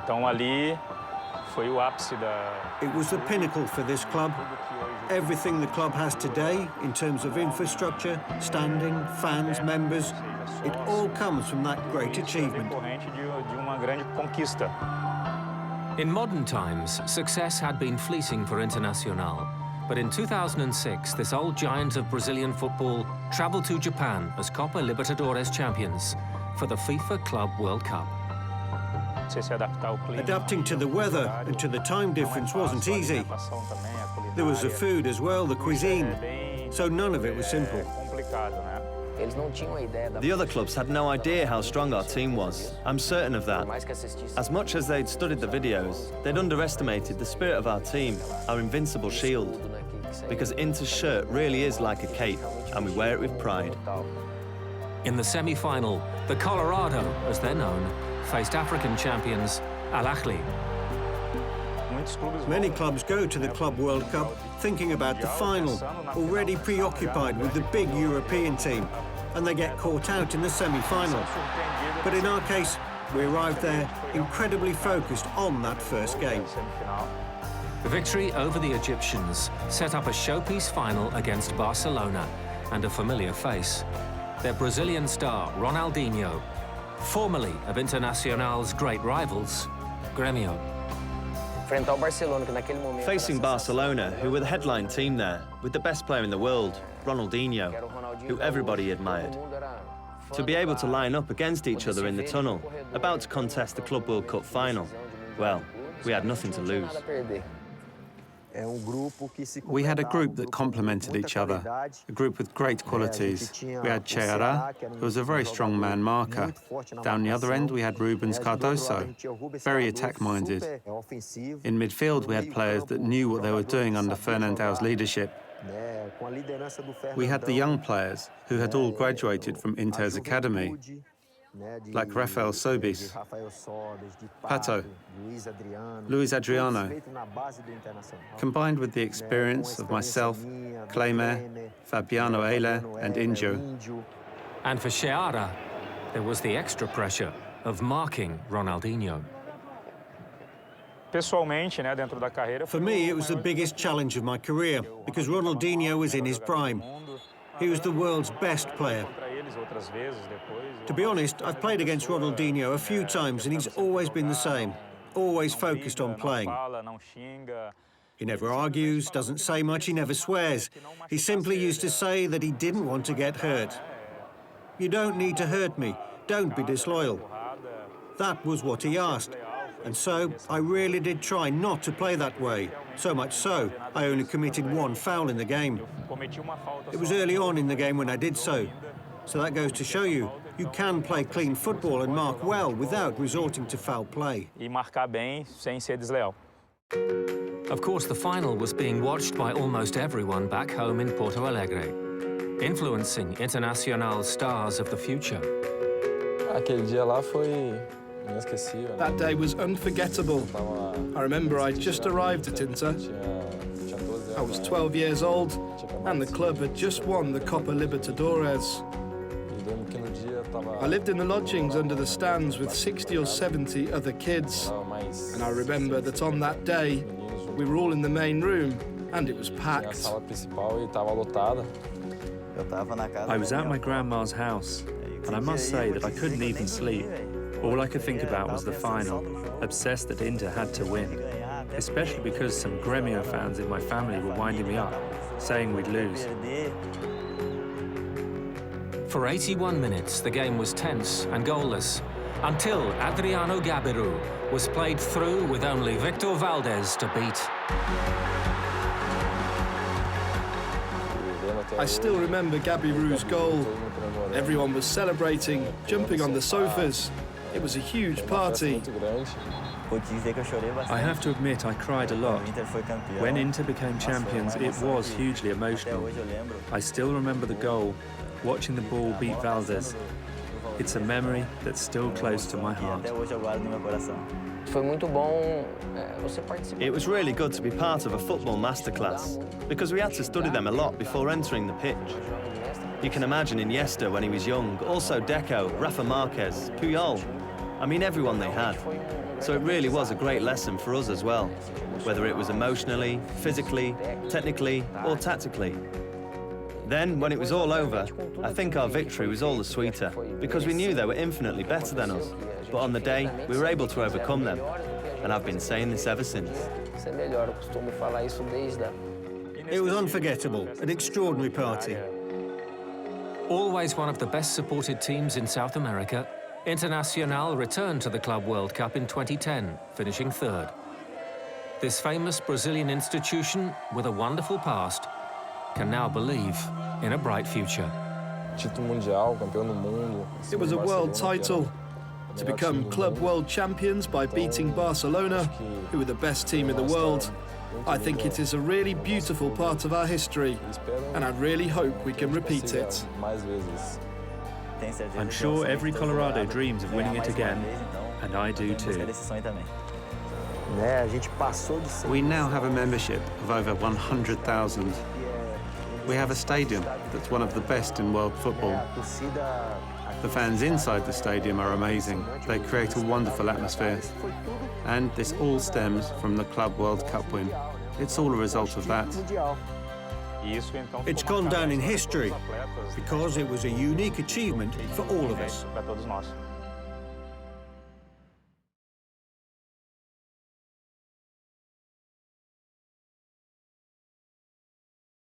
Então ali foi o ápice da. It was the pinnacle for this club. Everything the club has today in terms of infrastructure, standing, fans, members, it all comes from that great achievement. De uma grande conquista. In modern times, success had been fleeting for Internacional. But in 2006, this old giant of Brazilian football travelled to Japan as Copa Libertadores champions for the FIFA Club World Cup. Adapting to the weather and to the time difference wasn't easy. There was the food as well, the cuisine, so none of it was simple. The other clubs had no idea how strong our team was. I'm certain of that. As much as they'd studied the videos, they'd underestimated the spirit of our team, our invincible shield. Because Inter's shirt really is like a cape, and we wear it with pride. In the semi-final, the Colorado, as they're known, faced African champions Ahly. Many clubs go to the Club World Cup thinking about the final, already preoccupied with the big European team, and they get caught out in the semi-final. But in our case, we arrived there incredibly focused on that first game. The victory over the Egyptians set up a showpiece final against Barcelona and a familiar face. Their Brazilian star, Ronaldinho, formerly of Internacional's great rivals, Grêmio. Facing Barcelona, who were the headline team there, with the best player in the world, Ronaldinho, who everybody admired. To be able to line up against each other in the tunnel, about to contest the Club World Cup final, well, we had nothing to lose. We had a group that complemented each other, a group with great qualities. We had Cheara, who was a very strong man marker. Down the other end, we had Rubens Cardoso, very attack-minded. In midfield, we had players that knew what they were doing under Fernandão's leadership. We had the young players who had all graduated from Inter's academy, like Rafael Sobis, Pato, Luis Adriano, combined with the experience of myself, Claymer, Fabiano Ahly and Injo. And for Cheara, there was the extra pressure of marking Ronaldinho. For me, it was the biggest challenge of my career, because Ronaldinho was in his prime. He was the world's best player. To be honest, I've played against Ronaldinho a few times and he's always been the same, always focused on playing. He never argues, doesn't say much, he never swears. He simply used to say that he didn't want to get hurt. You don't need to hurt me, don't be disloyal. That was what he asked. And so, I really did try not to play that way. So much so, I only committed one foul in the game. It was early on in the game when I did so. So that goes to show you, you can play clean football and mark well without resorting to foul play. Of course, the final was being watched by almost everyone back home in Porto Alegre, influencing Internacional's stars of the future. That day was unforgettable. I remember I just arrived at Inter. I was 12 years old, and the club had just won the Copa Libertadores. I lived in the lodgings under the stands with 60 or 70 other kids, and I remember that on that day, we were all in the main room, and it was packed. I was at my grandma's house, and I must say that I couldn't even sleep. All I could think about was the final, obsessed that Inter had to win, especially because some Grêmio fans in my family were winding me up, saying we'd lose. For 81 minutes, the game was tense and goalless, until Adriano Gabiru was played through with only Victor Valdez to beat. I still remember Gabiru's goal. Everyone was celebrating, jumping on the sofas. It was a huge party. I have to admit I cried a lot. When Inter became champions, it was hugely emotional. I still remember the goal, watching the ball beat Valdez. It's a memory that's still close to my heart. It was really good to be part of a football masterclass, because we had to study them a lot before entering the pitch. You can imagine Iniesta when he was young, also Deco, Rafa Marquez, Puyol. I mean, everyone they had. So it really was a great lesson for us as well, whether it was emotionally, physically, technically, or tactically. Then, when it was all over, I think our victory was all the sweeter, because we knew they were infinitely better than us. But on the day, we were able to overcome them, and I've been saying this ever since. It was unforgettable, an extraordinary party. Always one of the best supported teams in South America, Internacional returned to the Club World Cup in 2010, finishing third. This famous Brazilian institution, with a wonderful past, can now believe in a bright future. It was a world title. To become club world champions by beating Barcelona, who were the best team in the world, I think it is a really beautiful part of our history, and I really hope we can repeat it. I'm sure every Colorado dreams of winning it again, and I do too. We now have a membership of over 100,000. We have a stadium that's one of the best in world football. The fans inside the stadium are amazing. They create a wonderful atmosphere. And this all stems from the Club World Cup win. It's all a result of that. It's gone down in history because it was a unique achievement for all of us.